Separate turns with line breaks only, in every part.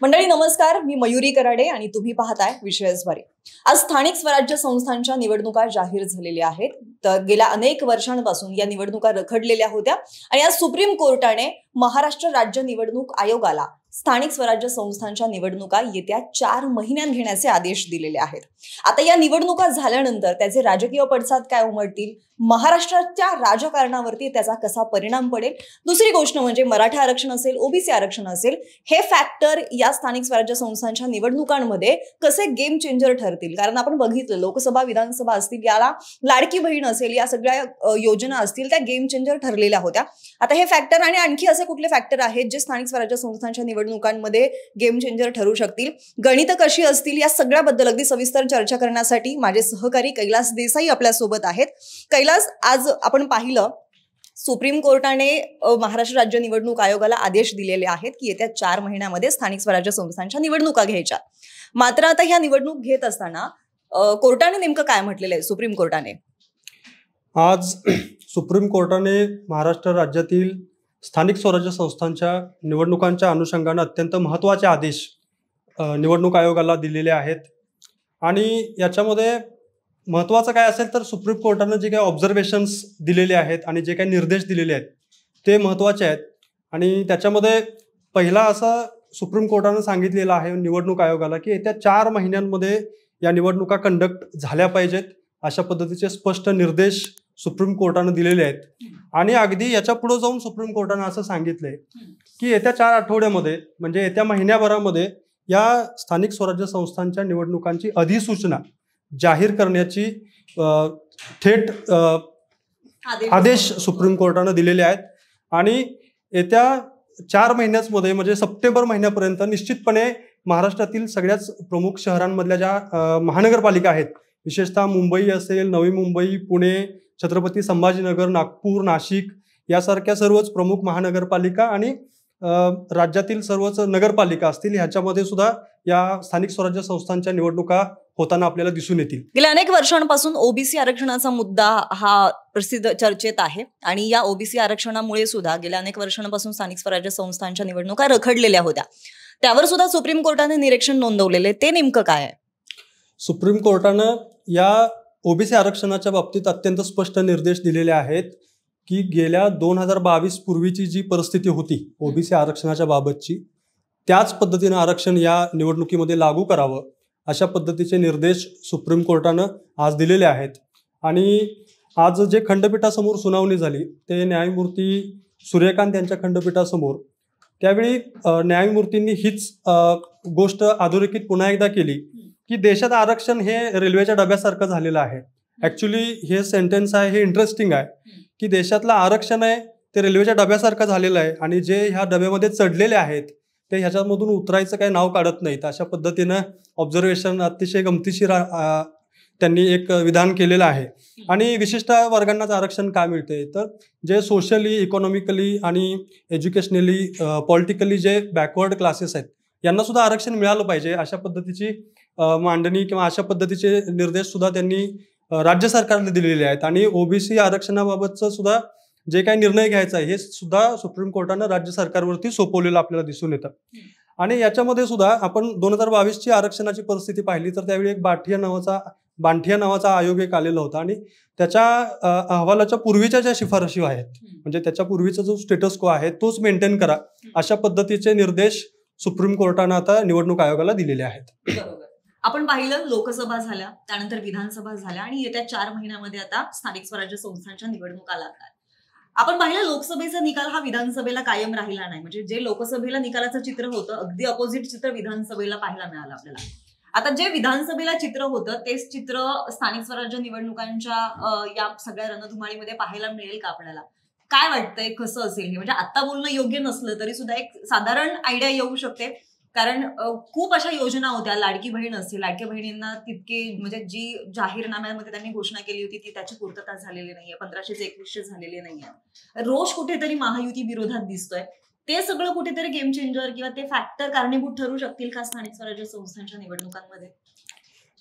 मंडळी नमस्कार, मी मयुरी कराडे आणि तुम्ही पाहताय विश्वासवारी। आज स्थानिक स्वराज्य संस्थांच्या निवडणुका जाहीर झालेल्या आहेत। तर गेल्या अनेक वर्षांपासून या निवडणुका रखडलेल्या होत्या आणि आज सुप्रीम कोर्टाने महाराष्ट्र राज्य निवडणूक आयोगाला स्थानिक स्वराज्य संस्थांच्या निवडणुका येत्या 4 महिन्यात घेण्याचे आदेश दिलेले आहेत। आता या निवडणुका झाल्यानंतर त्याचे राजकीय पडसाद काय उमटतील, महाराष्ट्राच्या राजकारणावरती त्याचा कसा परिणाम पडेल, दुसरी गोष्ट म्हणजे मराठा आरक्षण असेल, ओबीसी आरक्षण असेल, हे फॅक्टर या स्थानिक स्वराज्य संस्थांच्या निवडणुकांमध्ये कसे गेम चेंजर ठरतील। कारण आपण बघितलं लोकसभा विधानसभा असतील, याला लाडकी बहीण असेल, या सगळ्या योजना असतील त्या गेम चेंजर ठरलेल्या होत्या। आता हे फॅक्टर आणि आणखी असे कुठले फॅक्टर आहेत जे स्थानिक स्वराज्य संस्थांच्या निवडणुकांमध्ये गेम चेंजर ठरू शकतील, गणित कशी असतील, या सगळ्याबद्दल अगदी सविस्तर चर्चा करण्यासाठी माझे सहकारी कैलास देसाई आपल्या सोबत आहेत। कैलास, आज आपण पाहिलं सुप्रीम कोर्टाने महाराष्ट्र राज्य निवडणूक आयोगाला आदेश दिलेले आहेत की येत्या 4 महिन्यामध्ये स्थानिक स्वराज्य संस्थांच्या निवडणुका घ्यायच्या। मात्र आता ह्या निवडणूक घेत असताना कोर्टाने नेमकं काय म्हटलेलं आहे? सुप्रीम कोर्टाने
आज सुप्रीम कोर्टाने महाराष्ट्र राज्यातील स्थानिक स्वराज्य संस्थांच्या निवडणुकांच्या अनुषंगाने अत्यंत महत्त्वाचे आदेश निवडणूक आयोगाला दिलेले आहेत। आणि याच्यामध्ये महत्त्वाचं काय असेल तर सुप्रीम कोर्टाने जे काही ऑब्झर्वेशन्स दिलेले आहेत आणि जे काही निर्देश दिलेले आहेत ते महत्त्वाचे आहेत। आणि त्याच्यामध्ये पहिला असा सुप्रीम कोर्टाने सांगितलेलं आहे निवडणूक आयोगाला की येत्या 4 महिन्यांमध्ये या निवडणुका कंडक्ट झाल्या पाहिजेत, अशा पद्धतीचे स्पष्ट निर्देश सुप्रीम कोर्टाने दिलेले आहेत। आणि अगदी याच्या पुढे जाऊन सुप्रीम कोर्टाने असं सांगितलंय की येत्या 4 आठवड्यामध्ये म्हणजे येत्या महिन्याभरामध्ये या स्थानिक स्वराज्य संस्थांच्या निवडणुकांची अधिसूचना जाहीर करण्याची थेट आदेश सुप्रीम कोर्टाने दिलेले आहेत। आणि येत्या 4 महिन्यामध्ये म्हणजे सप्टेंबर महिन्यापर्यंत निश्चितपणे महाराष्ट्रातील सगळ्याच प्रमुख शहरांमधल्या ज्या महानगरपालिका आहेत, विशेषतः मुंबई असेल, नवी मुंबई, पुणे, छत्रपती संभाजीनगर, नागपूर, नाशिक यासारख्या सर्वच प्रमुख महानगरपालिका आणि राज्यातील सर्वच नगरपालिका असतील, ह्याच्यामध्ये सुद्धा या स्थानिक स्वराज्य संस्थांच्या निवडणुका होताना आपल्याला दिसून येतील।
गेल्या अनेक वर्षांपासून ओबीसी आरक्षणाचा मुद्दा हा प्रसिद्ध चर्चेत आहे आणि या ओबीसी आरक्षणामुळे सुद्धा गेल्या अनेक वर्षांपासून स्थानिक स्वराज्य संस्थांच्या निवडणुका रखडलेल्या होत्या। त्यावर सुद्धा सुप्रीम कोर्टाने निरीक्षण नोंदवलेले, ते नेमकं काय आहे?
सुप्रीम कोर्टानं या ओबीसी आरक्षणाच्या बाबतीत अत्यंत स्पष्ट निर्देश दिलेले आहेत की गेल्या 2022 पूर्वीची जी परिस्थिती होती ओबीसी आरक्षणाच्या बाबतची, त्याच पद्धतीनं आरक्षण या निवडणुकीमध्ये लागू करावं, अशा पद्धतीचे निर्देश सुप्रीम कोर्टानं आज दिलेले आहेत। आणि आज जे खंडपीठासमोर सुनावणी झाली ते न्यायमूर्ती सूर्यकांत यांच्या खंडपीठासमोर, त्यावेळी न्यायमूर्तींनी हीच गोष्ट अधोरेखित पुन्हा एकदा केली की देशात आरक्षण हे रेल्वेच्या डब्यासारखं झालेलं आहे। ऍक्च्युली हे सेंटेन्स आहे हे इंटरेस्टिंग आहे की देशातलं आरक्षण आहे ते रेल्वेच्या डब्यासारखं झालेलं आहे आणि जे ह्या डब्यामध्ये चढलेले आहेत ते ह्याच्यामधून उतरायचं काही नाव काढत नाहीत, अशा पद्धतीनं ऑब्झर्वेशन अतिशय गमतीशीर त्यांनी एक विधान केलेलं आहे। आणि विशिष्ट वर्गांनाच आरक्षण का मिळते तर जे सोशली, इकॉनॉमिकली आणि एज्युकेशनली, पॉलिटिकली जे बॅकवर्ड क्लासेस आहेत यांना सुद्धा आरक्षण मिळालं पाहिजे, अशा पद्धतीची मांडणी किंवा अशा पद्धतीचे निर्देश सुद्धा त्यांनी राज्य सरकारने दिलेले आहेत। आणि ओबीसी आरक्षणाबाबतचं सुद्धा जे काही निर्णय घ्यायचा आहे हे सुद्धा सुप्रीम कोर्टानं राज्य सरकारवरती सोपवलेलं आपल्याला दिसून येतं। आणि याच्यामध्ये सुद्धा आपण 2022 ची आरक्षणाची परिस्थिती पाहिली तर त्यावेळी एक बांठिया नावाचा आयोग एक आलेला होता आणि त्याच्या अहवालाच्या पूर्वीच्या ज्या शिफारशी आहेत म्हणजे त्याच्या पूर्वीचा जो स्टेटस को आहे तोच मेंटेन करा, अशा पद्धतीचे निर्देश सुप्रीम कोर्टानं आता निवडणूक आयोगाला दिलेले आहेत।
आपण पाहिलं लोकसभा झाल्या, त्यानंतर विधानसभा झाल्या आणि येत्या 4 महिन्यामध्ये आता स्थानिक स्वराज्य संस्थांच्या निवडणुका लागतात। आपण पाहिलं लोकसभेचा निकाल हा विधानसभेला कायम राहिला नाही, म्हणजे जे लोकसभेला निकालाचं चित्र होतं अगदी अपोजिट चित्र विधानसभेला पाहायला मिळालं आपल्याला। आता जे विधानसभेला चित्र होतं तेच चित्र स्थानिक स्वराज्य निवडणुकांच्या या सगळ्या रणधुमाळीमध्ये पाहायला मिळेल का आपल्याला? काय वाटतंय, कसं असेल हे? म्हणजे आता बोलणं योग्य नसलं तरी सुद्धा एक साधारण आयडिया येऊ शकते, कारण खूप अशा योजना होत्या, लाडकी बहीण असते, लाडक्या बहिणींना तितके म्हणजे जी जाहीरनाम्यामध्ये त्यांनी घोषणा केली होती ती त्याची पूर्तता झालेली नाहीये, 1500 ते 2100 झालेले नाहीये, रोष कुठेतरी महायुती विरोधात दिसतोय। ते सगळं कुठेतरी गेम चेंजर किंवा ते फॅक्टर कारणीभूत ठरू शकतील का स्थानिक स्वराज्य संस्थांच्या निवडणुकांमध्ये?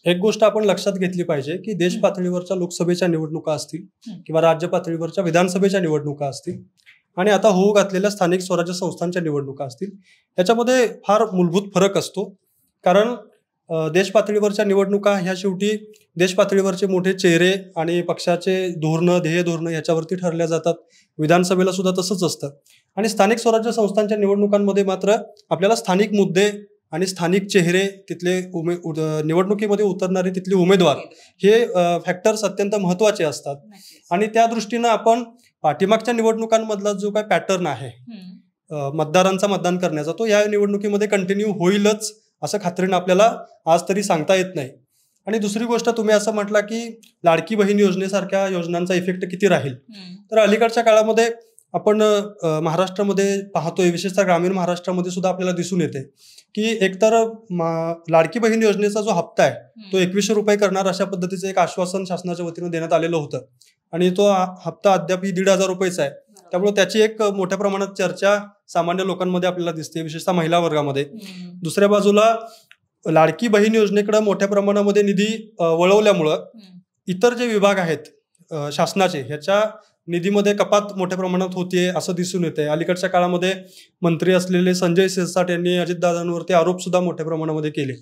एक गोष्ट आपण लक्षात घेतली पाहिजे की देश पातळीवरच्या लोकसभेच्या निवडणुका असतील किंवा राज्य पातळीवरच्या विधानसभेच्या निवडणुका असतील, आणि आता होऊ घातलेल्या स्थानिक स्वराज्य संस्थांच्या निवडणुका असतील, याच्यामध्ये फार मूलभूत फरक असतो. कारण देश पातळीवरच्या निवडणुका ह्या शेवटी देश पातळीवरचे मोठे चेहरे आणि पक्षाचे धोरणं, ध्येय धोरणं याच्यावरती ठरल्या जातात. विधानसभेला सुद्धा तसंच असतं. आणि स्थानिक स्वराज्य संस्थांच्या निवडणुकांमध्ये मात्र आपल्याला स्थानिक मुद्दे आणि स्थानिक चेहरे, तिथले निवडणुकीमध्ये उतरणारे तिथले उमेदवार, हे फॅक्टर्स अत्यंत महत्त्वाचे असतात. आणि त्या दृष्टीनं आपण पाठीमागच्या निवडणुकांमधला जो काय पॅटर्न आहे मतदारांचा मतदान करण्याचा, तो या निवडणुकीमध्ये कंटिन्यू होईलच असं खात्रीनं आपल्याला आज तरी सांगता येत नाही. आणि दुसरी गोष्ट, तुम्ही असं म्हटला की लाडकी बहीण योजनेसारख्या योजनांचा इफेक्ट किती राहील. तर अलीकडच्या काळामध्ये आपण महाराष्ट्रामध्ये पाहतोय, विशेषतः ग्रामीण महाराष्ट्रामध्ये सुद्धा आपल्याला दिसून येते की एकतर लाडकी बहीण योजनेचा जो हप्ता आहे तो 2100 रुपये करणार अशा पद्धतीचं एक आश्वासन शासनाच्या वतीनं देण्यात आलेलं होतं. आणि तो हप्ता अद्याप 1500 रुपयेचा आहे. त्यामुळे त्याची एक मोठ्या प्रमाणात चर्चा सामान्य लोकांमध्ये आपल्याला दिसते, विशेषतः महिला वर्गामध्ये. दुसऱ्या बाजूला लाडकी बहीण योजनेकडे मोठ्या प्रमाणामध्ये निधी वळवल्यामुळं इतर जे विभाग आहेत शासनाचे, ह्याच्या निधीमध्ये कपात मोठ्या प्रमाणात होतीये असं दिसून येते. अलीकडच्या काळामध्ये मंत्री असलेले संजय शिरसाट यांनी अजितदादांवरती आरोप सुद्धा मोठ्या प्रमाणामध्ये केले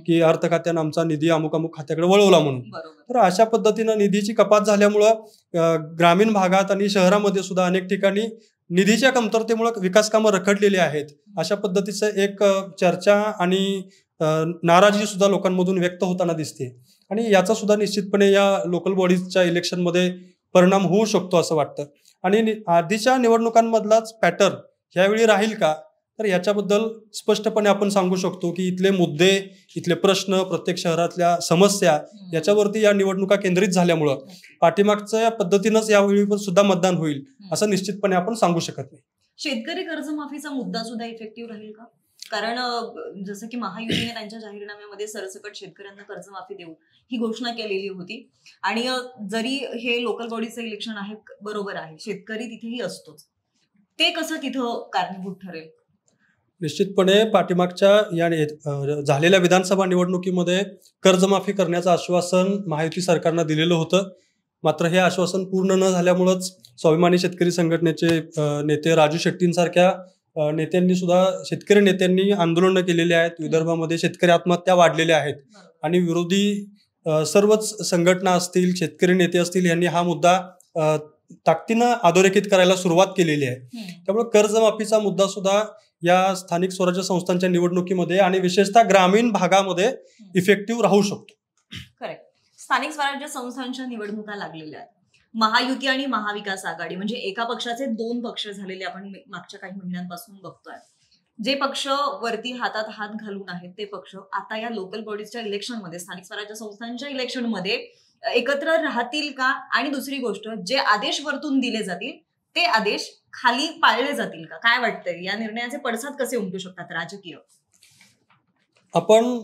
की अर्थ खात्यानं आमचा निधी अमुक अमुक खात्याकडे वळवला म्हणून. तर अशा पद्धतीनं निधीची कपात झाल्यामुळं ग्रामीण भागात आणि शहरामध्ये सुद्धा अनेक ठिकाणी निधीच्या कमतरतेमुळे विकास कामं रखडलेली आहेत. अशा पद्धतीचं एक चर्चा आणि नाराजी सुद्धा लोकांमधून व्यक्त होताना दिसते. आणि याचा सुद्धा निश्चितपणे या लोकल बॉडीजच्या इलेक्शनमध्ये परिणाम होऊ शकतो असं वाटतं. आणि आधीच्या निवडणुकांमधलाच पॅटर्न ह्यावेळी राहील का, तर याच्याबद्दल स्पष्टपणे आपण सांगू शकतो की इथले मुद्दे, इथले प्रश्न, प्रत्येक शहरातल्या समस्या याच्यावरती या निवडणुका केंद्रित झाल्यामुळं पाठीमागच्या पद्धतीनंच यावेळी पण सुद्धा मतदान होईल असं निश्चितपणे आपण सांगू शकत नाही.
शेतकरी कर्जमाफीचा मुद्दा सुद्धा इफेक्टिव्ह राहील का? कारण जसं की महायुतीने त्यांच्या जाहीरनाम्यामध्ये सरसकट शेतकऱ्यांना कर्जमाफी देऊ ही घोषणा केलेली होती. आणि जरी हे लोकल बॉडीचं इलेक्शन आहे, बरोबर आहे, शेतकरी तिथेही असतोच, ते कसं तिथं कारणीभूत ठरेल?
निश्चितपणे पाठीमागच्या या झालेल्या विधानसभा निवडणुकीमध्ये कर्जमाफी करण्याचं आश्वासन महायुती सरकारनं दिलेलं होतं. मात्र हे आश्वासन पूर्ण न झाल्यामुळंच स्वाभिमानी शेतकरी संघटनेचे नेते राजू शेट्टींसारख्या नेत्यांनी सुद्धा, शेतकरी नेत्यांनी आंदोलनं केलेली आहेत. विदर्भामध्ये शेतकरी आत्महत्या वाढलेल्या आहेत. आणि विरोधी सर्वच संघटना असतील, शेतकरी नेते असतील, यांनी हा मुद्दा ताकदीनं अधोरेखित करायला सुरुवात केलेली आहे. त्यामुळे कर्जमाफीचा मुद्दा सुद्धा या स्थानिक स्वराज्य संस्थांच्या निवडणुकीमध्ये आणि विशेषतः ग्रामीण भागामध्ये इफेक्टिव्ह राहू शकतो.
करेक्ट. स्थानिक स्वराज्य संस्थांच्या निवडणुका लागलेल्या आहेत. महायुती आणि महाविकास आघाडी म्हणजे एका पक्षाचे दोन पक्ष झालेले आपण मागच्या काही महिन्यांपासून बघतोय. जे पक्ष वरती हातात हात घालून आहेत ते पक्ष आता या लोकल बॉडीजच्या इलेक्शनमध्ये, स्थानिक स्वराज्य संस्थांच्या इलेक्शनमध्ये एकत्र राहतील का? आणि दुसरी गोष्ट, जे आदेश वरतून दिले जातील ते आदेश खाली पाळले जातील का? काय वाटतंय, या निर्णयाचे पडसाद कसे उमटू शकतात राजकीय?
आपण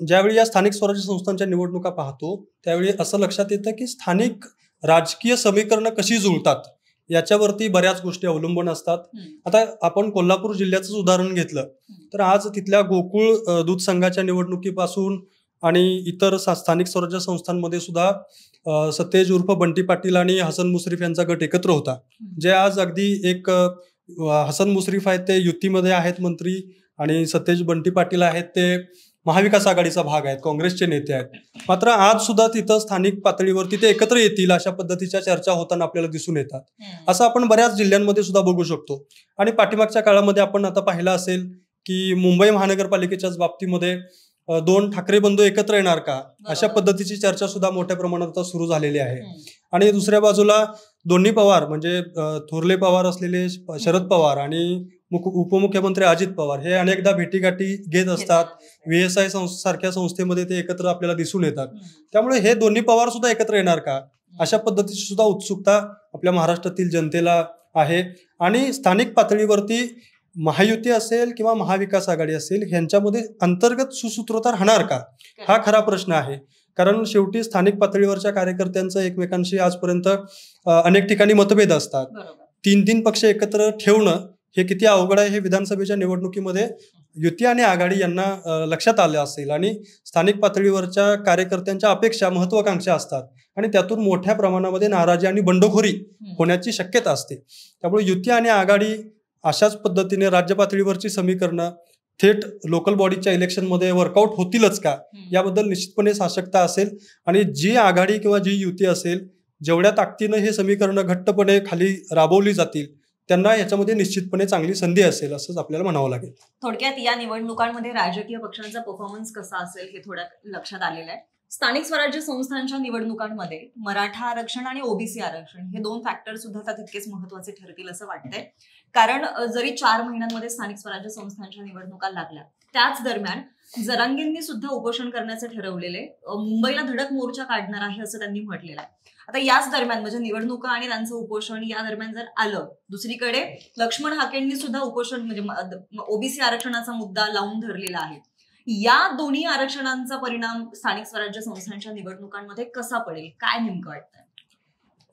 ज्यावेळी या स्थानिक स्वराज्य संस्थांच्या निवडणुका पाहतो त्यावेळी असं लक्षात येतं की स्थानिक राजकीय समीकरणं कशी जुळतात याच्यावरती बऱ्याच गोष्टी अवलंबून असतात. आता आपण कोल्हापूर जिल्ह्याचंच उदाहरण घेतलं तर आज तिथल्या गोकुळ दूध संघाच्या निवडणुकीपासून आणि इतर स्थानिक स्वराज्य संस्थांमध्ये सुद्धा सतेज उर्फ बंटी पाटील आणि हसन मुश्रीफ यांचा गट एकत्र होता. जे आज अगदी एक हसन मुश्रीफ आहेत ते युतीमध्ये आहेत मंत्री, आणि सतेज बंटी पाटील आहेत ते महाविकास आघाडीचा भाग आहेत, काँग्रेसचे नेते आहेत. मात्र आज सुद्धा तिथं स्थानिक पातळीवरती ते एकत्र येतील अशा पद्धतीच्या चर्चा होताना आपल्याला दिसून येतात. असं आपण बऱ्याच जिल्ह्यांमध्ये सुद्धा बघू शकतो. आणि पाठीमागच्या काळामध्ये आपण आता पाहिलं असेल की मुंबई महानगरपालिकेच्याच बाबतीमध्ये दोन ठाकरे बंधू एकत्र येणार का अशा पद्धतीची चर्चा सुद्धा मोठ्या प्रमाणात सुरू झालेली आहे. आणि दुसऱ्या बाजूला दोन्ही पवार म्हणजे थोरले पवार असलेले शरद पवार आणि उपमुख्यमंत्री अजित पवार हे अनेकदा भेटीगाठी घेत असतात. VSI सारख्या संस्थेमध्ये ते एकत्र आपल्याला दिसून येतात. त्यामुळे हे दोन्ही पवार सुद्धा एकत्र येणार का अशा पद्धतीची सुद्धा उत्सुकता आपल्या महाराष्ट्रातील जनतेला आहे. आणि स्थानिक पातळीवरती महायुती असेल किंवा महाविकास आघाडी असेल ह्यांच्यामध्ये अंतर्गत सुसूत्रता राहणार का हा खरा प्रश्न आहे. कारण शेवटी स्थानिक पातळीवरच्या कार्यकर्त्यांचं एकमेकांशी आजपर्यंत अनेक ठिकाणी मतभेद असतात. 3-3 पक्ष एकत्र ठेवणं हे किती अवघड आहे हे विधानसभेच्या निवडणुकीमध्ये युती आणि आघाडी यांना लक्षात आलं असेल आणि स्थानिक पातळीवरच्या कार्यकर्त्यांच्या अपेक्षा महत्वाकांक्षा असतात आणि त्यातून मोठ्या प्रमाणामध्ये नाराजी आणि बंडखोरी होण्याची शक्यता असते. त्यामुळे युती आणि आघाडी अशाच पद्धतीने राज्य पातळीवरची समीकरणं थेट लोकल बॉडीच्या इलेक्शनमध्ये वर्कआउट होतीलच का, याबद्दल निश्चितपणे साशंकता असेल. आणि जी आघाडी किंवा जी युती असेल, जेवढ्या ताकदीनं हे समीकरणं घट्टपणे खाली राबवली जातील, त्यांना याच्यामध्ये निश्चितपणे चांगली संधी असेल असंच आपल्याला म्हणावं लागेल.
थोडक्यात या निवडणुकांमध्ये राजकीय पक्षांचा परफॉर्मन्स कसा असेल हे थोड्या लक्षात आलेलं आहे. स्थानिक स्वराज्य संस्थांच्या निवडणुकांमध्ये मराठा आरक्षण आणि ओबीसी आरक्षण हे दोन फॅक्टर सुद्धा आता तितकेच महत्वाचे ठरतील असं वाटतंय. कारण जरी 4 महिन्यांमध्ये स्थानिक स्वराज्य संस्थांच्या निवडणुका लागल्या, त्याच दरम्यान जरांगेंनी सुद्धा उपोषण करण्याचे ठरवलेले, मुंबईला धडक मोर्चा काढणार आहे असं त्यांनी म्हटलेलं आहे. आता याच दरम्यान म्हणजे निवडणुका आणि त्यांचं उपोषण या दरम्यान जर आलं, दुसरीकडे लक्ष्मण हाकेंनी सुद्धा उपोषण म्हणजे ओबीसी आरक्षणाचा मुद्दा लावून धरलेला आहे. या दोन्ही आरक्षणांचा परिणाम स्थानिक स्वराज्य संस्थांच्या निवडणुकांमध्ये कसा पडेल, काय नेमकं वाटतंय?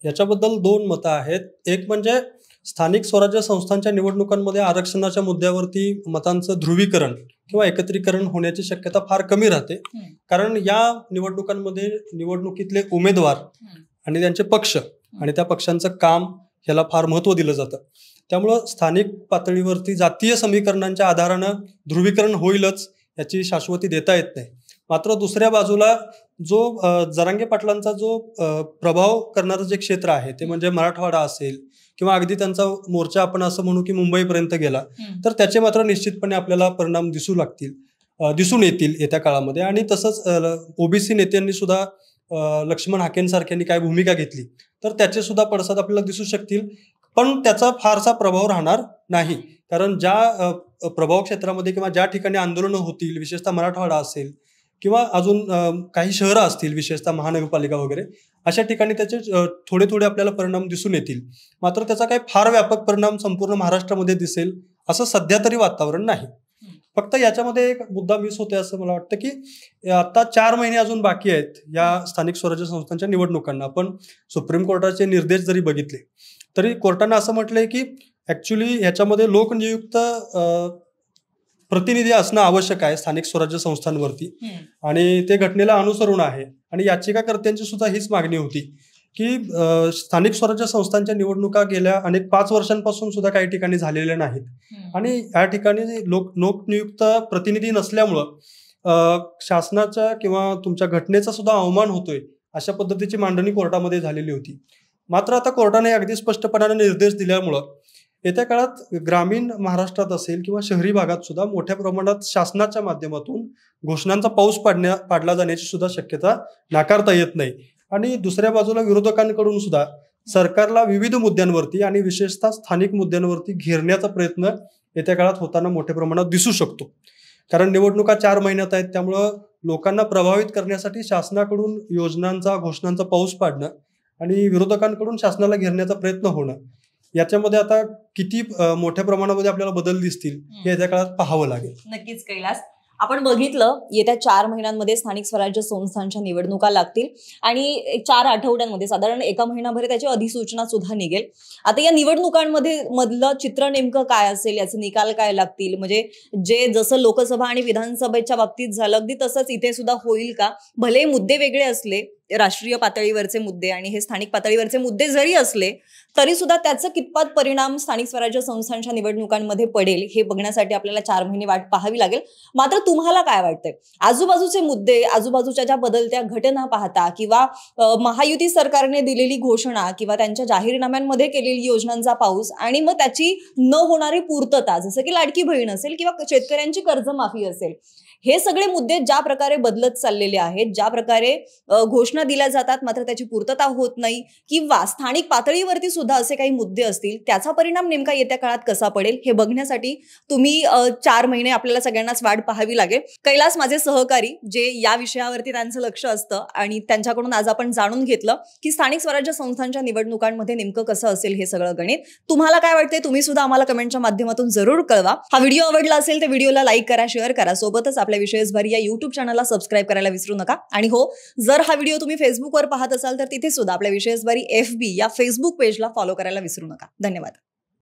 याच्याबद्दल 2 मतं आहेत. एक म्हणजे स्थानिक स्वराज्य संस्थांच्या निवडणुकांमध्ये आरक्षणाच्या मुद्द्यावरती मतांचं ध्रुवीकरण किंवा एकत्रीकरण होण्याची शक्यता फार कमी राहते. कारण या निवडणुकांमध्ये निवडणुकीतले उमेदवार आणि त्यांचे पक्ष आणि त्या पक्षांचं काम ह्याला फार महत्त्व दिलं जातं. त्यामुळं स्थानिक पातळीवरती जातीय समीकरणांच्या आधारानं ध्रुवीकरण होईलच याची शाश्वती देता येत नाही. मात्र दुसऱ्या बाजूला जो जरांगे पाटलांचा जो प्रभाव करणारं जे क्षेत्र आहे ते म्हणजे मराठवाडा असेल किंवा अगदी त्यांचा मोर्चा आपण असं म्हणू की मुंबईपर्यंत गेला, तर त्याचे मात्र निश्चितपणे आपल्याला परिणाम दिसून येतील येत्या काळामध्ये. आणि तसंच ओबीसी नेत्यांनी सुद्धा लक्ष्मण हाकेंसारख्यांनी काय भूमिका घेतली तर त्याचे सुद्धा पडसाद आपल्याला दिसू शकतील. पण त्याचा फारसा प्रभाव राहणार नाही. कारण ज्या प्रभाव क्षेत्रामध्ये किंवा ज्या ठिकाणी आंदोलनं होतील, विशेषतः मराठवाडा असेल किंवा अजून काही शहरं असतील, विशेषतः महानगरपालिका वगैरे, अशा ठिकाणी त्याचे थोडे थोडे आपल्याला परिणाम दिसून येतील. मात्र त्याचा काही फार व्यापक परिणाम संपूर्ण महाराष्ट्रामध्ये दिसेल असं सध्या तरी वातावरण नाही. फक्त याच्यामध्ये एक मुद्दा मिस होते असं मला वाटतं की आता 4 महिने अजून बाकी आहेत या स्थानिक स्वराज्य संस्थांच्या निवडणुकांना. आपण सुप्रीम कोर्टाचे निर्देश जरी बघितले तरी कोर्टानं असं म्हटलंय की ऍक्च्युली ह्याच्यामध्ये लोकनियुक्त प्रतिनिधी असणं आवश्यक आहे स्थानिक स्वराज्य संस्थांवरती आणि ते घटनेला अनुसरून आहे. आणि याचिकाकर्त्यांची सुद्धा हीच मागणी होती की स्थानिक स्वराज्य संस्थांच्या निवडणुका गेल्या अनेक 5 वर्षांपासून सुद्धा काही ठिकाणी झालेल्या नाहीत आणि या ठिकाणी लोकनियुक्त प्रतिनिधी नसल्यामुळं शासनाच्या किंवा तुमच्या घटनेचा सुद्धा अवमान होतोय अशा पद्धतीची मांडणी कोर्टामध्ये झालेली होती. मात्र आता कोर्टाने अगदी स्पष्टपणाने निर्देश दिल्यामुळं येत्या काळात ग्रामीण महाराष्ट्रात असेल किंवा शहरी भागात सुद्धा मोठ्या प्रमाणात शासनाच्या माध्यमातून घोषणांचा पाऊस पाडला जाण्याची सुद्धा शक्यता नाकारता येत नाही. आणि दुसऱ्या बाजूला विरोधकांकडून सुद्धा सरकारला विविध मुद्द्यांवरती आणि विशेषतः स्थानिक मुद्द्यांवरती घेरण्याचा प्रयत्न येत्या काळात होताना मोठ्या प्रमाणात दिसू शकतो. कारण निवडणुका 4 महिन्यात आहेत, त्यामुळं लोकांना प्रभावित करण्यासाठी शासनाकडून योजनांचा घोषणांचा पाऊस पाडणं आणि विरोधकांकडून शासनाला घेरण्याचा प्रयत्न होणं, याच्यामध्ये आता किती मोठ्या प्रमाणामध्ये आपल्याला बदल दिसतील हे येत्या काळात पाहावं लागेल.
नक्कीच कैलास, आपण बघितलं येत्या 4 महिन्यांमध्ये स्थानिक स्वराज्य संस्थांच्या निवडणुका लागतील आणि 4 आठवड्यांमध्ये साधारण 1 महिनाभर त्याची अधिसूचना सुद्धा निघेल. आता या निवडणुकांमध्ये मधलं चित्र नेमकं काय असेल, याचे निकाल काय लागतील, म्हणजे जे जसं लोकसभा आणि विधानसभेच्या बाबतीत झालं अगदी तसंच इथे सुद्धा होईल का? भले मुद्दे वेगळे असले, राष्ट्रीय पातळीवरचे मुद्दे आणि हे स्थानिक पातळीवरचे मुद्दे जरी असले तरी सुद्धा त्याचा कितपत परिणाम स्थानिक स्वराज्य संस्थांच्या निवडणुकांमध्ये पडेल हे बघण्यासाठी आपल्याला 4 महिने वाट पाहावी लागेल. मात्र तुम्हाला काय वाटतंय, आजूबाजूचे मुद्दे, आजूबाजूच्या ज्या बदलत्या घटना पाहता किंवा महायुती सरकारने दिलेली घोषणा किंवा त्यांच्या जाहीरनाम्यांमध्ये केलेली योजनांचा पाऊस आणि मग त्याची न होणारी पूर्तता, जसं की लाडकी बहीण असेल किंवा शेतकऱ्यांची कर्जमाफी असेल, हे सगळे मुद्दे ज्या प्रकारे बदलत चाललेले आहेत, ज्या प्रकारे घोषणा दिल्या जातात मात्र त्याची पूर्तता होत नाही, किंवा स्थानिक पातळीवरती सुद्धा असे काही मुद्दे असतील, त्याचा परिणाम नेमका येत्या काळात कसा पडेल हे बघण्यासाठी तुम्ही 4 महिने आपल्याला सगळ्यांनाच वाट पाहावी लागेल. कैलास माझे सहकारी जे या विषयावरती त्यांचं लक्ष असतं आणि त्यांच्याकडून आज आपण जाणून घेतलं की स्थानिक स्वराज्य संस्थांच्या निवडणुकांमध्ये नेमकं कसं असेल हे सगळं गणित. तुम्हाला काय वाटतंय तुम्ही सुद्धा आम्हाला कमेंटच्या माध्यमातून जरूर कळवा. हा व्हिडिओ आवडला असेल तर व्हिडिओला लाईक करा, शेअर करा, सोबतच आपल्या विषयसभरी या YouTube चॅनलला सबस्क्राईब करायला विसरू नका. आणि हो, जर हा व्हिडिओ तुम्ही फेसबुकवर पाहत असाल तर तिथे सुद्धा आपल्या विषयसभरी FB या फेसबुक पेजला फॉलो करायला विसरू नका. धन्यवाद.